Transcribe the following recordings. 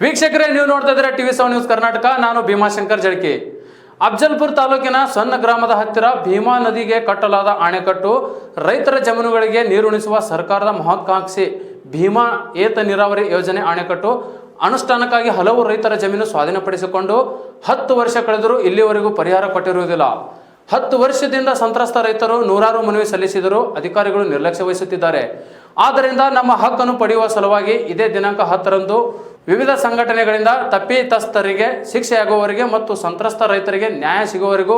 ವೀಕ್ಷಕರೇ, ನೀವು ನೋಡ್ತಾ ಇದ್ದೀರಾ TV7 ನ್ಯೂಸ್ ಕರ್ನಾಟಕ. ನಾನು ಭೀಮಾಶಂಕರ್ ಜಳಕಿ. ಅಫಜಲ್ಪುರ ತಾಲೂಕಿನ ಸಣ್ಣ ಗ್ರಾಮದ ಹತ್ತಿರ ಭೀಮಾ ನದಿಗೆ ಕಟ್ಟಲಾದ ಅಣೆಕಟ್ಟು ರೈತರ ಜಮೀನುಗಳಿಗೆ ನೀರುಣಿಸುವ ಸರ್ಕಾರದ ಮಹತ್ವಾಕಾಂಕ್ಷಿ ಭೀಮಾ ಏತ ನೀರಾವರಿ ಯೋಜನೆ ಅಣೆಕಟ್ಟು ಅನುಷ್ಠಾನಕ್ಕಾಗಿ ಹಲವು ರೈತರ ಜಮೀನು ಸ್ವಾಧೀನಪಡಿಸಿಕೊಂಡು 10 ವರ್ಷ ಕಳೆದರೂ ಇಲ್ಲಿವರೆಗೂ ಪರಿಹಾರ ಕೊಟ್ಟಿರುವುದಿಲ್ಲ. 10 ವರ್ಷದಿಂದ ಸಂತ್ರಸ್ತ ರೈತರು ನೂರಾರು ಮನವಿ ಸಲ್ಲಿಸಿದರೂ ಅಧಿಕಾರಿಗಳು ನಿರ್ಲಕ್ಷ್ಯ ವಹಿಸುತ್ತಿದ್ದಾರೆ. ಆದ್ದರಿಂದ ನಮ್ಮ ಹಕ್ಕನ್ನು ಪಡೆಯುವ ಸಲುವಾಗಿ ಇದೇ ದಿನಾಂಕ 10ರಂದು ವಿವಿಧ ಸಂಘಟನೆಗಳಿಂದ ತಪ್ಪಿತಸ್ಥರಿಗೆ ಶಿಕ್ಷೆಯಾಗುವವರೆಗೆ ಮತ್ತು ಸಂತ್ರಸ್ತ ರೈತರಿಗೆ ನ್ಯಾಯ ಸಿಗುವವರೆಗೂ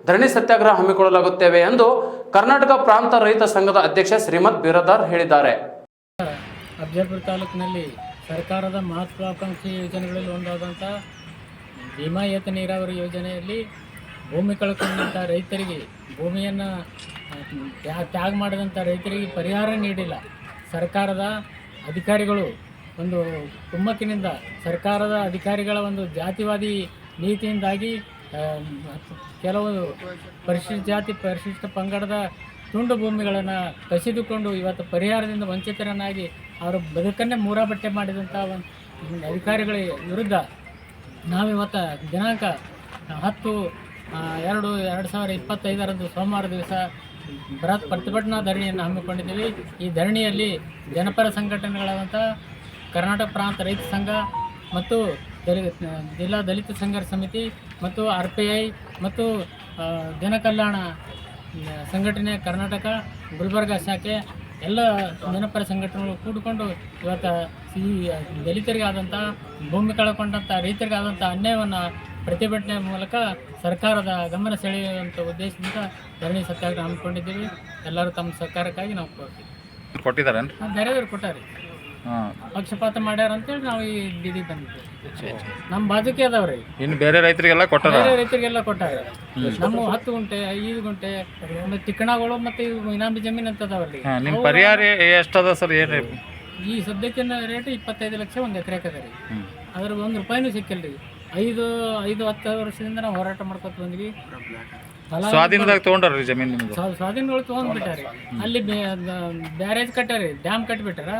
ಧರಣಿ ಸತ್ಯಾಗ್ರಹ ಹಮ್ಮಿಕೊಳ್ಳಲಾಗುತ್ತೇವೆ ಎಂದು ಕರ್ನಾಟಕ ಪ್ರಾಂತ ರೈತ ಸಂಘದ ಅಧ್ಯಕ್ಷ ಶ್ರೀಮಂತ್ ಬಿರದಾರ್ ಹೇಳಿದ್ದಾರೆ. ಅಫಜಲ್ಪುರ ತಾಲೂಕಿನಲ್ಲಿ ಸರ್ಕಾರದ ಮಹತ್ವಾಕಾಂಕ್ಷಿ ಯೋಜನೆಗಳಲ್ಲಿ ಒಂದಾದಂಥ ಭೀಮಾ ಏತ ನೀರಾವರಿ ಯೋಜನೆಯಲ್ಲಿ ಭೂಮಿ ಕಳ್ಕೊಂಡಂಥ ರೈತರಿಗೆ, ಭೂಮಿಯನ್ನು ತ್ಯಾಗ ಮಾಡಿದಂಥ ರೈತರಿಗೆ ಪರಿಹಾರ ನೀಡಿಲ್ಲ. ಸರ್ಕಾರದ ಅಧಿಕಾರಿಗಳು ಒಂದು ಕುಮ್ಮಕ್ಕಿನಿಂದ, ಸರ್ಕಾರದ ಅಧಿಕಾರಿಗಳ ಒಂದು ಜಾತಿವಾದಿ ನೀತಿಯಿಂದಾಗಿ ಕೆಲವು ಪರಿಶಿಷ್ಟ ಜಾತಿ ಪರಿಶಿಷ್ಟ ಪಂಗಡದ ತುಂಡು ಭೂಮಿಗಳನ್ನು ಕಸಿದುಕೊಂಡು ಇವತ್ತು ಪರಿಹಾರದಿಂದ ವಂಚಿತರನ್ನಾಗಿ ಅವರ ಬದುಕನ್ನೇ ಮೂರಾಬಟ್ಟೆ ಮಾಡಿದಂಥ ಒಂದು ಅಧಿಕಾರಿಗಳ ವಿರುದ್ಧ ನಾವಿವತ್ತು ದಿನಾಂಕ 10/2/2025 ಸೋಮವಾರ ದಿವಸ ಬೃಹತ್ ಪ್ರತಿಭಟನಾ ಧರಣಿಯನ್ನು ಹಮ್ಮಿಕೊಂಡಿದ್ದೀವಿ. ಈ ಧರಣಿಯಲ್ಲಿ ಜನಪರ ಸಂಘಟನೆಗಳಾದಂಥ ಕರ್ನಾಟಕ ಪ್ರಾಂತ ರೈತ ಸಂಘ ಮತ್ತು ಜಿಲ್ಲಾ ದಲಿತ ಸಂಘರ್ಷ ಸಮಿತಿ ಮತ್ತು RPI ಮತ್ತು ಜನಕಲ್ಯಾಣ ಸಂಘಟನೆ ಕರ್ನಾಟಕ ಗುಲ್ಬರ್ಗ ಶಾಖೆ ಎಲ್ಲ ಜನಪರ ಸಂಘಟನೆಗಳು ಕೂಡಿಕೊಂಡು ಇವತ್ತು ಈ ದಲಿತರಿಗಾದಂಥ ಭೂಮಿ ಕಳ್ಕೊಂಡಂಥ ರೈತರಿಗಾದಂಥ ಅನ್ಯಾಯವನ್ನು ಪ್ರತಿಭಟನೆ ಮೂಲಕ ಸರ್ಕಾರದ ಗಮನ ಸೆಳೆಯುವಂಥ ಉದ್ದೇಶದಿಂದ ಧರಣಿ ಸತ್ಯಾಗ್ರಹ ಹಮ್ಮಿಕೊಂಡಿದ್ದೀವಿ. ಎಲ್ಲರೂ ತಮ್ಮ ಸರ್ಕಾರಕ್ಕಾಗಿ ನಾವು ಕೊಟ್ಟಿದ್ದಾರೆ, ಬೇರೆಯವರು ಕೊಟ್ಟಾರೆ, ಪಕ್ಷಪಾತ ಮಾಡ್ಯಾರ ಅಂತೇಳಿ ನಾವು ಈ ಬೀದಿ ಬಂದಿದ್ದೇವೆ. ನಮ್ಮ ಬಾಜುಕೆ ಅದಾವ್ರಿ, ಇನ್ನು ಬೇರೆ ರೈತರಿಗೆಲ್ಲ ಕೊಟ್ಟಾರೆ, ಬೇರೆ ರೈತರಿಗೆಲ್ಲ ಕೊಟ್ಟಾರೆ. ನಮ್ಮ 10 ಗುಂಟೆ 5 ಗುಂಟೆ ತಿಕ್ಕಣಗಳು ಮತ್ತು ಇನಾಮಿ ಜಮೀನು ಅಂತ ಅದಾವ್ರಿ. ನಿಮ್ಮ ಪರಿಹಾರ ಎಷ್ಟದ ಸರ್? ಏನು ಈ ಸದ್ಯಕ್ಕಿನ ರೇಟ್ 25 ಲಕ್ಷ ಒಂದು ಎಕರೆಗೆ ಅದ ರೀ. ಅದ್ರ ₹1 ಸಿಕ್ಕಿಲ್ಲ ರೀ. 5-10 ವರ್ಷದಿಂದ ನಾವು ಹೋರಾಟ ಮಾಡ್ಕೊತ ಬಂದ್ವಿ. ಸ್ವಾಧೀನದಾಗ ತೊಗೊಂಡ್ರಿ ಜಮೀನು? ನಿಮ್ದು ಸ್ವಾಧೀನಗಳು ತೊಗೊಂಡ್ಬಿಟ್ಟಾರೆ. ಅಲ್ಲಿ ಬ್ಯಾರೇಜ್ ಕಟ್ಟಾರಿ, ಡ್ಯಾಮ್ ಕಟ್ಟಿಬಿಟ್ಟಾರ.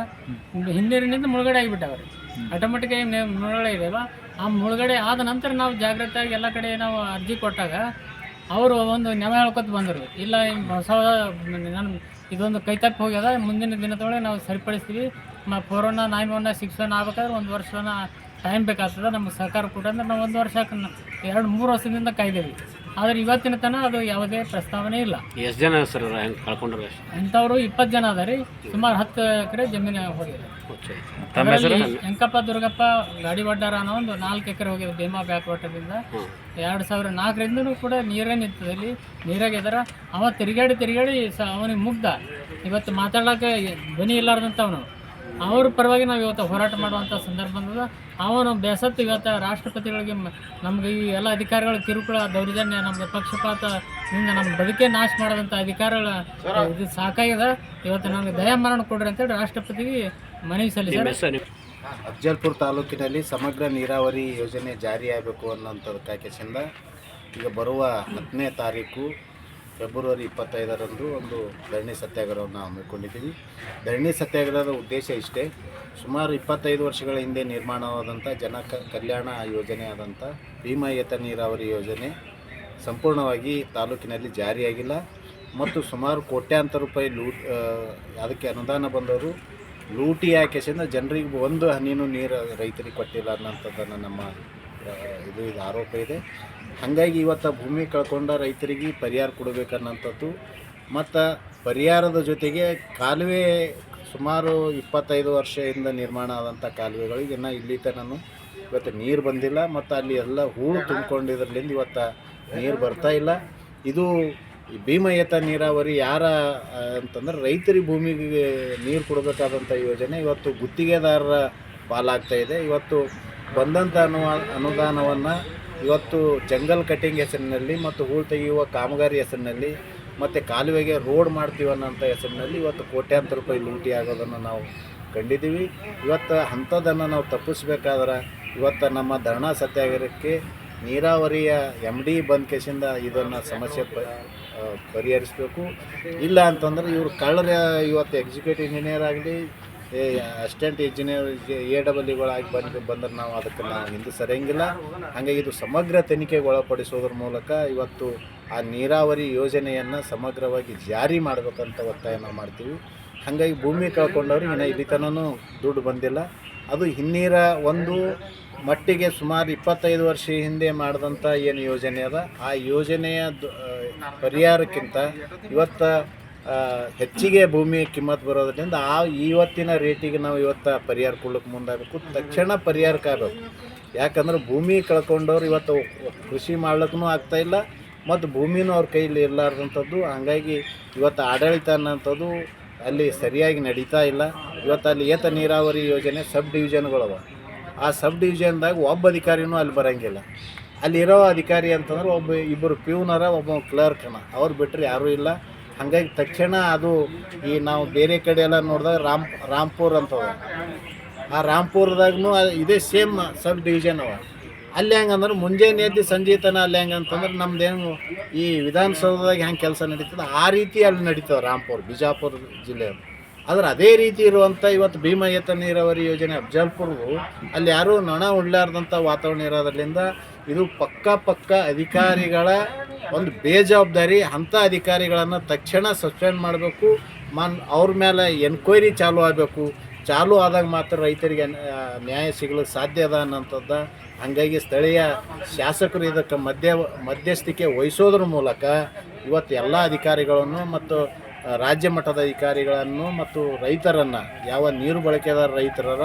ಹಿಂದಿನಿಂದ ಮುಳುಗಡೆ ಆಗಿಬಿಟ್ಟಾವ್ರಿ. ಆಟೋಮೆಟಿಕ್ ಆಗಿ ಮುಳುಗಡೆ ಇದೆಯಲ್ಲ, ಆ ಮುಳುಗಡೆ ಆದ ನಂತರ ನಾವು ಜಾಗ್ರತೆಯಾಗಿ ಎಲ್ಲ ಕಡೆ ನಾವು ಅರ್ಜಿ ಕೊಟ್ಟಾಗ ಅವರು ಒಂದು ನೆವ ಹೇಳ್ಕೊತ ಬಂದರು, ಇಲ್ಲ ಹೊಸ ನಾನು ಇದೊಂದು ಕೈ ತಪ್ಪಿ ಹೋಗ್ಯದ, ಮುಂದಿನ ದಿನದೊಳಗೆ ನಾವು ಸರಿಪಡಿಸ್ತೀವಿ. 419 961 ಆಗ್ಬೇಕಾದ್ರೆ 1 ವರ್ಷನ ಟೈಮ್ ಬೇಕಾಗ್ತದೆ, ನಮ್ಗೆ ಸರ್ಕಾರ ಕೂಡ ಅಂದ್ರೆ ನಾವು 1 ವರ್ಷ 2-3 ವರ್ಷದಿಂದ ಕಾಯ್ದೇವಿ. ಆದರೆ ಇವತ್ತಿನ ತನಕ ಅದು ಯಾವುದೇ ಪ್ರಸ್ತಾವನೆ ಇಲ್ಲ. ಎಷ್ಟು ಜನ ಸರ್ ಕಳ್ಕೊಂಡ್ರೆ? ಅಂಥವ್ರು 20 ಜನ ಅದ ರೀ. ಸುಮಾರು 10 ಎಕರೆ ಜಮೀನು ಹೋಗಿದೆ. ಹೆಂಕಪ್ಪ ದುರ್ಗಪ್ಪ ಗಾಡಿ ವಡ್ಡಾರ ಅನ್ನೋ ಒಂದು 4 ಎಕರೆ ಹೋಗಿದೆ ಭೀಮಾ ಬ್ಯಾಕ್ ವಾಟರ್ದಿಂದ. 2004ರಿಂದನೂ ಕೂಡ ನೀರೇ ನಿಂತದೆ, ಇಲ್ಲಿ ನೀರಾಗಿದ್ದಾರ. ಅವ ತಿರುಗಾಡಿ ಅವನಿಗೆ ಮುಗ್ಧ. ಇವತ್ತು ಮಾತಾಡೋಕೆ ಧ್ವನಿ ಇಲ್ಲಾರ್ದಂಥವನು. ಅವ್ರ ಪರವಾಗಿ ನಾವು ಇವತ್ತು ಹೋರಾಟ ಮಾಡುವಂಥ ಸಂದರ್ಭ ಬಂದದ. ಅವನು ಬೇಸತ್ತು ಇವತ್ತು ರಾಷ್ಟ್ರಪತಿಗಳಿಗೆ ನಮ್ಗೆ ಈ ಎಲ್ಲ ಅಧಿಕಾರಿಗಳ ಕಿರುಕುಳ, ದೌರ್ಜನ್ಯ, ನಮ್ಗೆ ಪಕ್ಷಪಾತದಿಂದ ನಮ್ಮ ಬದುಕೇ ನಾಶ ಮಾಡೋದಂಥ ಅಧಿಕಾರಿಗಳ ಇದು ಸಾಕಾಗಿದೆ. ಇವತ್ತು ನಮಗೆ ದಯಾಮರಣ ಕೊಡ್ರಿ ಅಂತೇಳಿ ರಾಷ್ಟ್ರಪತಿಗೆ ಮನವಿ ಸಲ್ಲಿಸಿದ್ದಾರೆ. ಅಫಜಲ್ಪುರ ತಾಲೂಕಿನಲ್ಲಿ ಸಮಗ್ರ ನೀರಾವರಿ ಯೋಜನೆ ಜಾರಿಯಾಗಬೇಕು ಅನ್ನೋಂಥದ್ದಕ್ಕಾಗಿಸಿಂದ ಈಗ ಬರುವ 10ನೇ ತಾರೀಕು ಫೆಬ್ರವರಿ 25ರಂದು ಒಂದು ಧರಣಿ ಸತ್ಯಾಗ್ರಹವನ್ನು ಹಮ್ಮಿಕೊಂಡಿದ್ದೀವಿ. ಧರಣಿ ಸತ್ಯಾಗ್ರಹದ ಉದ್ದೇಶ ಇಷ್ಟೇ: ಸುಮಾರು 25 ವರ್ಷಗಳ ಹಿಂದೆ ನಿರ್ಮಾಣವಾದಂಥ ಕಲ್ಯಾಣ ಯೋಜನೆ ಆದಂಥ ಭೀಮಾ ಏತ ನೀರಾವರಿ ಯೋಜನೆ ಸಂಪೂರ್ಣವಾಗಿ ತಾಲೂಕಿನಲ್ಲಿ ಜಾರಿಯಾಗಿಲ್ಲ ಮತ್ತು ಸುಮಾರು ಕೋಟ್ಯಾಂತರ ರೂಪಾಯಿ ಅದಕ್ಕೆ ಅನುದಾನ ಬಂದವರು ಲೂಟಿ ಹಾಕಿಸಿಂದ ಜನರಿಗೆ ಒಂದು ಹನಿನೂ ನೀರು ರೈತರಿಗೆ ಕೊಟ್ಟಿಲ್ಲ ಅನ್ನೋಂಥದ್ದನ್ನು ನಮ್ಮ ಇದು ಆರೋಪ ಇದೆ. ಹಾಗಾಗಿ ಇವತ್ತು ಭೂಮಿ ಕಳ್ಕೊಂಡ ರೈತರಿಗೆ ಪರಿಹಾರ ಕೊಡಬೇಕನ್ನೋಂಥದ್ದು ಮತ್ತು ಪರಿಹಾರದ ಜೊತೆಗೆ ಕಾಲುವೆ ಸುಮಾರು 25 ವರ್ಷದಿಂದ ನಿರ್ಮಾಣ ಆದಂಥ ಕಾಲುವೆಗಳಿಗೆ ಇನ್ನೂ ಇಲ್ಲಿ ತನಕ ಇವತ್ತು ನೀರು ಬಂದಿಲ್ಲ ಮತ್ತು ಅಲ್ಲಿ ಎಲ್ಲ ಹೂಳು ತುಂಬಿಕೊಂಡಿದ್ರಲ್ಲಿಂದ ಇವತ್ತು ನೀರು ಬರ್ತಾ ಇಲ್ಲ. ಇದು ಭೀಮಾ ಏತ ನೀರಾವರಿ ಯಾರ ಅಂತಂದ್ರೆ ರೈತರಿಗೆ ಭೂಮಿಗೆ ನೀರು ಕೊಡಬೇಕಾದಂಥ ಯೋಜನೆ ಇವತ್ತು ಗುತ್ತಿಗೆದಾರರ ಪಾಲಾಗ್ತಾ ಇದೆ. ಇವತ್ತು ಬಂದಂಥ ಅನುದಾನವನ್ನು ಇವತ್ತು ಜಂಗಲ್ ಕಟಿಂಗ್ ಹೆಸರಿನಲ್ಲಿ ಮತ್ತು ಹೂಳು ತೆಗೆಯುವ ಕಾಮಗಾರಿ ಹೆಸರಿನಲ್ಲಿ ಮತ್ತು ಕಾಲುವೆಗೆ ರೋಡ್ ಮಾಡ್ತೀವಿ ಅನ್ನೋಂಥ ಹೆಸರಿನಲ್ಲಿ ಇವತ್ತು ಕೋಟ್ಯಾಂತರ ರೂಪಾಯಿ ಲೂಟಿ ಆಗೋದನ್ನು ನಾವು ಕಂಡಿದ್ದೀವಿ. ಇವತ್ತು ಅಂಥದ್ದನ್ನು ನಾವು ತಪ್ಪಿಸ್ಬೇಕಾದ್ರೆ ಇವತ್ತು ನಮ್ಮ ಧರಣಾ ಸತ್ಯಾಗ್ರಹಕ್ಕೆ ನೀರಾವರಿಯ MD ಬಂದ ಕೇಸಿಂದ ಇದನ್ನು ಸಮಸ್ಯೆ ಪರಿಹರಿಸಬೇಕು. ಇಲ್ಲ ಅಂತಂದ್ರೆ ಇವರು ಕಳ್ಳರ ಇವತ್ತು ಎಕ್ಸಿಕ್ಯೂಟಿವ್ ಇಂಜಿನಿಯರ್ ಆಗಲಿ ಅಸಿಸ್ಟೆಂಟ್ ಇಂಜಿನಿಯರ್ AEEಗಳಾಗಿ ಬಂದ್ರೆ ನಾವು ಅದಕ್ಕೆ ನಾವು ಹಿಂದೆ ಸರಿಯಂಗಿಲ್ಲ. ಹಾಗಾಗಿ ಇದು ಸಮಗ್ರ ತನಿಖೆಗೆ ಒಳಪಡಿಸೋದ್ರ ಮೂಲಕ ಇವತ್ತು ಆ ನೀರಾವರಿ ಯೋಜನೆಯನ್ನು ಸಮಗ್ರವಾಗಿ ಜಾರಿ ಮಾಡಬೇಕಂತ ಒತ್ತಾಯ ನಾವು ಮಾಡ್ತೀವಿ. ಹಾಗಾಗಿ ಭೂಮಿ ಕಳ್ಕೊಂಡವ್ರಿಗೆ ಇನ್ನು ಇಲ್ಲಿ ತನೂ ದುಡ್ಡು ಬಂದಿಲ್ಲ. ಅದು ಹಿನ್ನೀರ ಒಂದು ಮಟ್ಟಿಗೆ ಸುಮಾರು 25 ವರ್ಷ ಹಿಂದೆ ಮಾಡಿದಂಥ ಏನು ಯೋಜನೆ ಅದ ಆ ಯೋಜನೆಯ ಪರಿಹಾರಕ್ಕಿಂತ ಇವತ್ತು ಹೆಚ್ಚಿಗೆ ಭೂಮಿ ಕಿಮ್ಮತ್ತು ಬರೋದ್ರಿಂದ ಇವತ್ತಿನ ರೇಟಿಗೆ ನಾವು ಇವತ್ತು ಪರಿಹಾರ ಕೊಡ್ಲಿಕ್ಕೆ ಮುಂದಾಗಬೇಕು. ತಕ್ಷಣ ಪರಿಹಾರಕ್ಕೆ ಆಗಬೇಕು. ಯಾಕಂದ್ರೆ ಭೂಮಿ ಕಳ್ಕೊಂಡವ್ರು ಇವತ್ತು ಕೃಷಿ ಮಾಡ್ಲಿಕ್ಕೂ ಆಗ್ತಾಯಿಲ್ಲ ಮತ್ತು ಭೂಮಿನೂ ಅವ್ರ ಕೈಲಿ ಇರಲಾರ್ದಂಥದ್ದು. ಹಾಗಾಗಿ ಇವತ್ತು ಆಡಳಿತ ಅನ್ನೋಂಥದ್ದು ಅಲ್ಲಿ ಸರಿಯಾಗಿ ನಡೀತಾ ಇಲ್ಲ. ಇವತ್ತು ಅಲ್ಲಿ ಏತ ನೀರಾವರಿ ಯೋಜನೆ ಸಬ್ ಡಿವಿಷನ್ಗಳವ. ಆ ಸಬ್ ಡಿವಿಷನ್ದಾಗ ಒಬ್ಬ ಅಧಿಕಾರಿನೂ ಅಲ್ಲಿ ಬರೋಂಗಿಲ್ಲ. ಅಲ್ಲಿರೋ ಅಧಿಕಾರಿ ಅಂತಂದ್ರೆ ಇಬ್ಬರು ಪ್ಯೂನರ, ಒಬ್ಬ ಕ್ಲರ್ಕನ, ಅವ್ರು ಬಿಟ್ಟರೆ ಯಾರೂ ಇಲ್ಲ. ಹಾಗಾಗಿ ತಕ್ಷಣ ಅದು ಈ ನಾವು ಬೇರೆ ಕಡೆ ಎಲ್ಲ ನೋಡಿದಾಗ ರಾಂಪುರ್ ಅಂತವ. ಆ ರಾಂಪುರದಾಗೂ ಇದೇ ಸೇಮ್ ಸಬ್ ಡಿವಿಷನ್ ಅವ. ಅಲ್ಲಿ ಹೆಂಗಂದ್ರೆ ಮುಂಜಾನೆ ಎದ್ದು ಸಂಜೆ ತನ ಅಲ್ಲಿ ಹೆಂಗಂತಂದ್ರೆ ನಮ್ದೇನು ಈ ವಿಧಾನಸೌಧದಾಗ ಹೆಂಗೆ ಕೆಲಸ ನಡೀತದೆ ಆ ರೀತಿ ಅಲ್ಲಿ ನಡೀತವೆ ರಾಂಪುರ, ಬಿಜಾಪುರ ಜಿಲ್ಲೆಯವರು. ಆದ್ರೆ ಅದೇ ರೀತಿ ಇರುವಂಥ ಇವತ್ತು ಭೀಮಾ ಏತ ನೀರಾವರಿ ಯೋಜನೆ ಅಫ್ಜಲ್ಪುರ್ದು ಅಲ್ಲಿ ಯಾರೂ ನೊಣ ಉಳ್ಳಾರ್ದಂಥ ವಾತಾವರಣ ಇರೋದ್ರಿಂದ ಇದು ಪಕ್ಕ ಅಧಿಕಾರಿಗಳ ಒಂದು ಬೇಜವಾಬ್ದಾರಿ. ಅಂಥ ಅಧಿಕಾರಿಗಳನ್ನು ತಕ್ಷಣ ಸಸ್ಪೆಂಡ್ ಮಾಡಬೇಕು. ಅವ್ರ ಮೇಲೆ ಎನ್ಕ್ವೈರಿ ಚಾಲೂ ಆಗಬೇಕು. ಚಾಲೂ ಆದಾಗ ಮಾತ್ರ ರೈತರಿಗೆ ನ್ಯಾಯ ಸಿಗಲಿಕ್ಕೆ ಸಾಧ್ಯ ಅದ ಅನ್ನೋಂಥದ್ದು. ಹಾಗಾಗಿ ಸ್ಥಳೀಯ ಶಾಸಕರು ಇದಕ್ಕೆ ಮಧ್ಯಸ್ಥಿಕೆ ವಹಿಸೋದ್ರ ಮೂಲಕ ಇವತ್ತು ಎಲ್ಲ ಅಧಿಕಾರಿಗಳನ್ನು ಮತ್ತು ರಾಜ್ಯ ಮಟ್ಟದ ಅಧಿಕಾರಿಗಳನ್ನು ಮತ್ತು ರೈತರನ್ನು, ಯಾವ ನೀರು ಬಳಕೆದಾರ ರೈತರರ